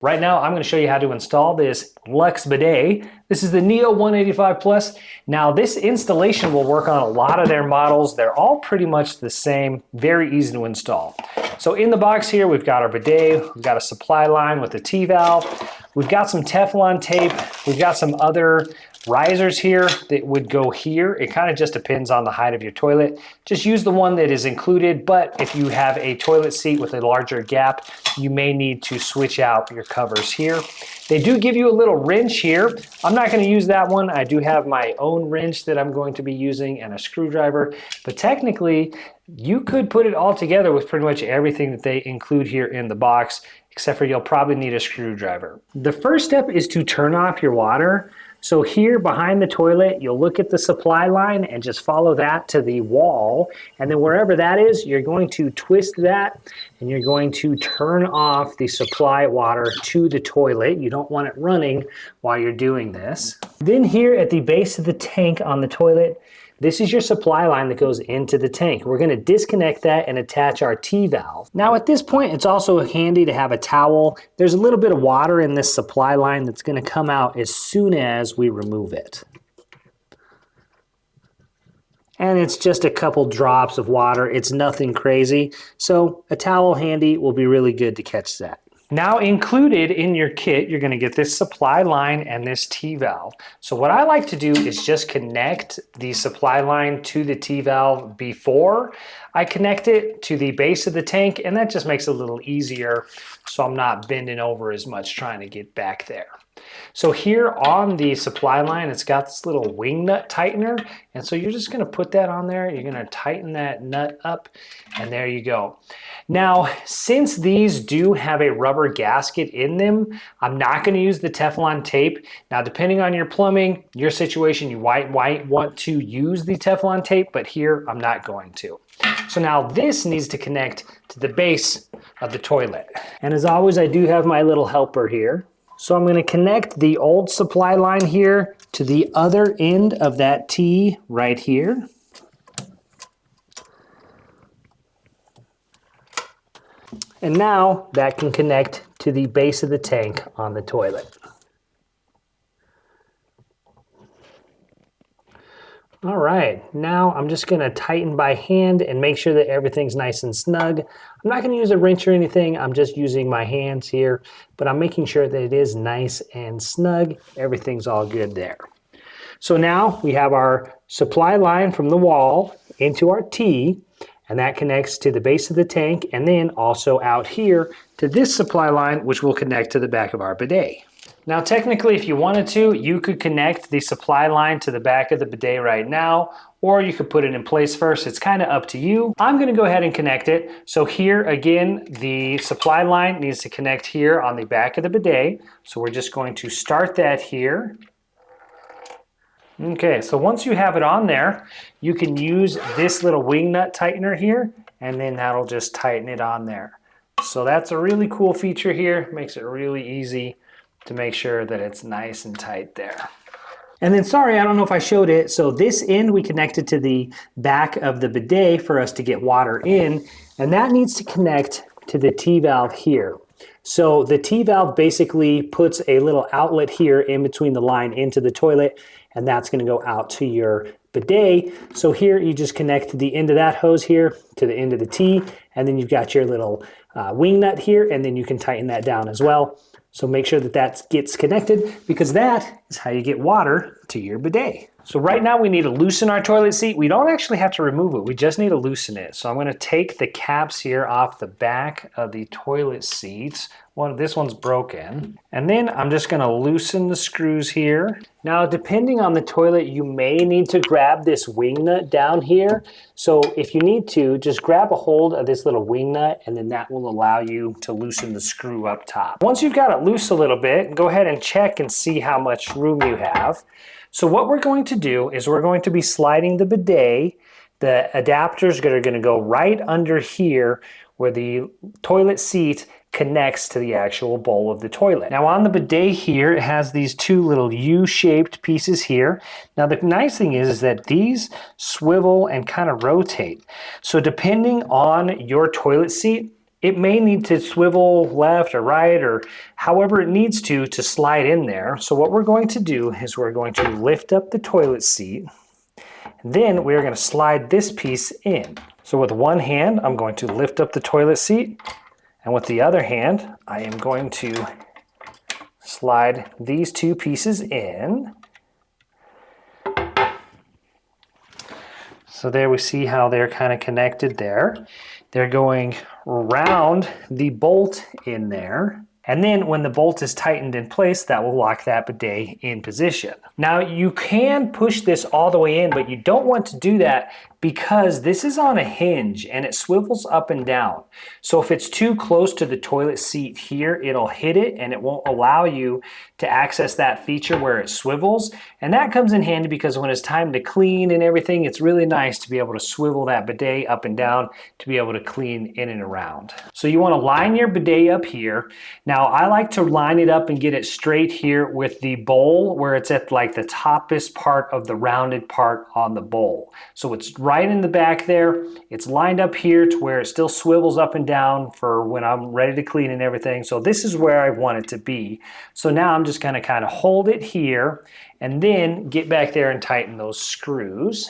Right now, I'm going to show you how to install this LUXE Bidet. This is the Neo 185 Plus. Now, this installation will work on a lot of their models. They're all pretty much the same, very easy to install. So in the box here, we've got our bidet, we've got a supply line with a T-valve, we've got some Teflon tape, we've got some other risers here that would go here. It kind of just depends on the height of your toilet. Just use the one that is included, but if you have a toilet seat with a larger gap, you may need to switch out your covers here. They do give you a little wrench here. I'm not going to use that one. I do have my own wrench that I'm going to be using and a screwdriver, but technically you could put it all together with pretty much everything that they include here in the box, except for you'll probably need a screwdriver. The first step is to turn off your water. So here behind the toilet, you'll look at the supply line and just follow that to the wall. And then wherever that is, you're going to twist that and you're going to turn off the supply water to the toilet. You don't want it running while you're doing this. Then here at the base of the tank on the toilet, this is your supply line that goes into the tank. We're going to disconnect that and attach our T-valve. Now at this point, it's also handy to have a towel. There's a little bit of water in this supply line that's going to come out as soon as we remove it. And it's just a couple drops of water. It's nothing crazy. So a towel handy will be really good to catch that. Now included in your kit, you're going to get this supply line and this T-valve. So what I like to do is just connect the supply line to the T-valve before I connect it to the base of the tank, and that just makes it a little easier so I'm not bending over as much trying to get back there. So here on the supply line, it's got this little wing nut tightener, and so you're just going to put that on there. You're going to tighten that nut up, and there you go. Now, since these do have a rubber gasket in them, I'm not going to use the Teflon tape. Now, depending on your plumbing, your situation, you might want to use the Teflon tape, but here I'm not going to. So now this needs to connect to the base of the toilet. And as always, I do have my little helper here. So I'm going to connect the old supply line here to the other end of that T right here. And now that can connect to the base of the tank on the toilet. All right, now I'm just going to tighten by hand and make sure that everything's nice and snug. I'm not going to use a wrench or anything. I'm just using my hands here, but I'm making sure that it is nice and snug. Everything's all good there. So now we have our supply line from the wall into our T, and that connects to the base of the tank and then also out here to this supply line, which will connect to the back of our bidet. Now, technically, if you wanted to, you could connect the supply line to the back of the bidet right now, or you could put it in place first. It's kind of up to you. I'm going to go ahead and connect it. So here, again, the supply line needs to connect here on the back of the bidet. So we're just going to start that here. Okay, so once you have it on there, you can use this little wing nut tightener here, and then that'll just tighten it on there. So that's a really cool feature here. Makes it really easy to make sure that it's nice and tight there. And then, sorry, I don't know if I showed it. So this end we connected to the back of the bidet for us to get water in, and that needs to connect to the T-valve here. So the T-valve basically puts a little outlet here in between the line into the toilet, and that's going to go out to your bidet. So here you just connect to the end of that hose here to the end of the T, and then you've got your little wing nut here, and then you can tighten that down as well. So make sure that that gets connected, because that is how you get water to your bidet. So right now we need to loosen our toilet seat. We don't actually have to remove it. We just need to loosen it. So I'm going to take the caps here off the back of the toilet seats. This one's broken. And then I'm just going to loosen the screws here. Now, depending on the toilet, you may need to grab this wing nut down here. So if you need to, just grab a hold of this little wing nut, and then that will allow you to loosen the screw up top. Once you've got it loose a little bit, go ahead and check and see how much room you have. So what we're going to do is we're going to be sliding the bidet. The adapters are going to go right under here where the toilet seat connects to the actual bowl of the toilet. Now on the bidet here, it has these two little U-shaped pieces here. Now the nice thing is that these swivel and kind of rotate. So depending on your toilet seat, it may need to swivel left or right or however it needs to slide in there. So what we're going to do is we're going to lift up the toilet seat. Then we're going to slide this piece in. So with one hand, I'm going to lift up the toilet seat. And with the other hand, I am going to slide these two pieces in. So there we see how they're kind of connected there. They're going around the bolt in there. And then when the bolt is tightened in place, that will lock that bidet in position. Now you can push this all the way in, but you don't want to do that because this is on a hinge and it swivels up and down. So if it's too close to the toilet seat here, it'll hit it and it won't allow you to access that feature where it swivels. And that comes in handy because when it's time to clean and everything, it's really nice to be able to swivel that bidet up and down to be able to clean in and around. So you want to line your bidet up here. Now I like to line it up and get it straight here with the bowl where it's at like the toppest part of the rounded part on the bowl. So it's right in the back there. It's lined up here to where it still swivels up and down for when I'm ready to clean and everything. So this is where I want it to be. So now I'm just going to kind of hold it here and then get back there and tighten those screws.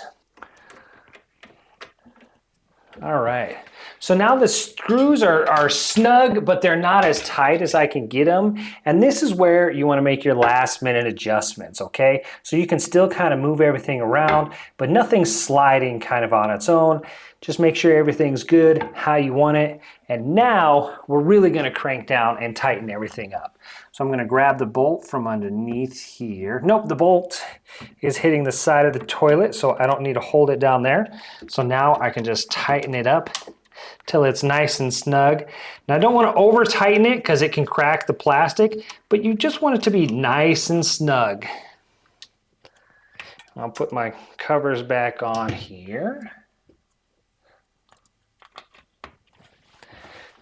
All right. So now the screws are snug, but they're not as tight as I can get them. And this is where you want to make your last minute adjustments, okay? So you can still kind of move everything around, but nothing's sliding kind of on its own. Just make sure everything's good, how you want it. And now we're really going to crank down and tighten everything up. So I'm going to grab the bolt from underneath here. Nope, the bolt is hitting the side of the toilet, so I don't need to hold it down there. So now I can just tighten it up till it's nice and snug. Now I don't want to over tighten it because it can crack the plastic, but you just want it to be nice and snug. I'll put my covers back on here.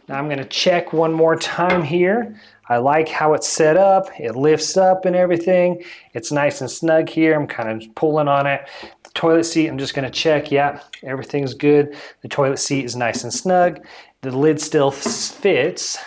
Now I'm going to check one more time here. I like how it's set up. It lifts up and everything. It's nice and snug here. I'm kind of pulling on it. The toilet seat, I'm just going to check. Yeah, everything's good. The toilet seat is nice and snug. The lid still fits.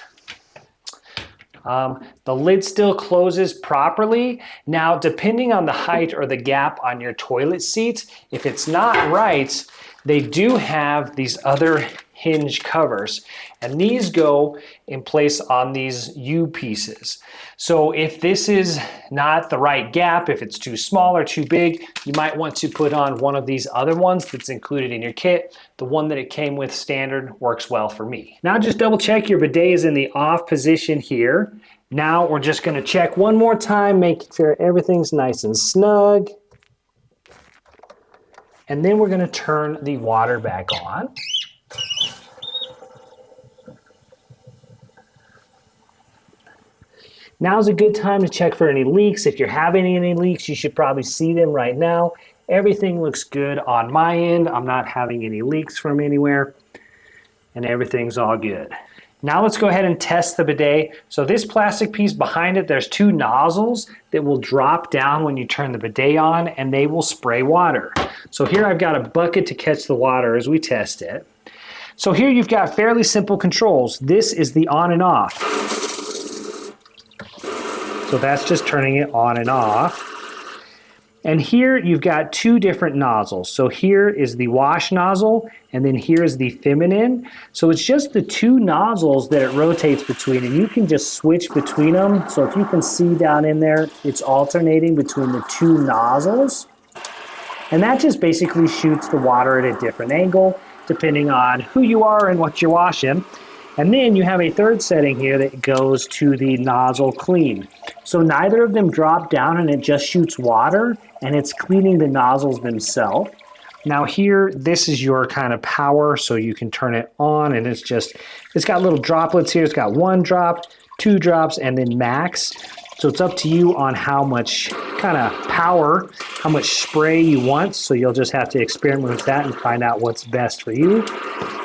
The lid still closes properly. Now, depending on the height or the gap on your toilet seat, if it's not right, they do have these other hinge covers, and these go in place on these U pieces. So if this is not the right gap, if it's too small or too big, you might want to put on one of these other ones that's included in your kit. The one that it came with standard works well for me. Now just double check your bidet is in the off position here. Now we're just going to check one more time, making sure everything's nice and snug. And then we're going to turn the water back on. Now's a good time to check for any leaks. If you're having any leaks, you should probably see them right now. Everything looks good on my end. I'm not having any leaks from anywhere, and everything's all good. Now let's go ahead and test the bidet. So this plastic piece behind it, there's two nozzles that will drop down when you turn the bidet on, and they will spray water. So here I've got a bucket to catch the water as we test it. So here you've got fairly simple controls. This is the on and off. So that's just turning it on and off. And here you've got two different nozzles. So here is the wash nozzle, and then here is the feminine. So it's just the two nozzles that it rotates between, and you can just switch between them. So if you can see down in there, it's alternating between the two nozzles. And that just basically shoots the water at a different angle, depending on who you are and what you're washing. And then you have a third setting here that goes to the nozzle clean. So neither of them drop down, and it just shoots water, and it's cleaning the nozzles themselves. Now here, this is your kind of power, so you can turn it on, and it's got little droplets here. It's got 1 drop, 2 drops, and then max. So it's up to you on how much kind of power, how much spray you want. So you'll just have to experiment with that and find out what's best for you.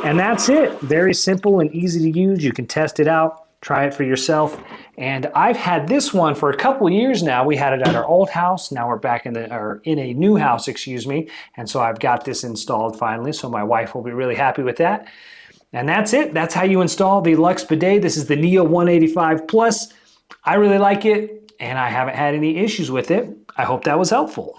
And that's it. Very simple and easy to use. You can test it out, try it for yourself. And I've had this one for a couple years now. We had it at our old house. Now we're back in a new house, excuse me. And so I've got this installed finally. So my wife will be really happy with that. And that's it. That's how you install the LUXE Bidet. This is the Neo 185 Plus. I really like it, and I haven't had any issues with it. I hope that was helpful.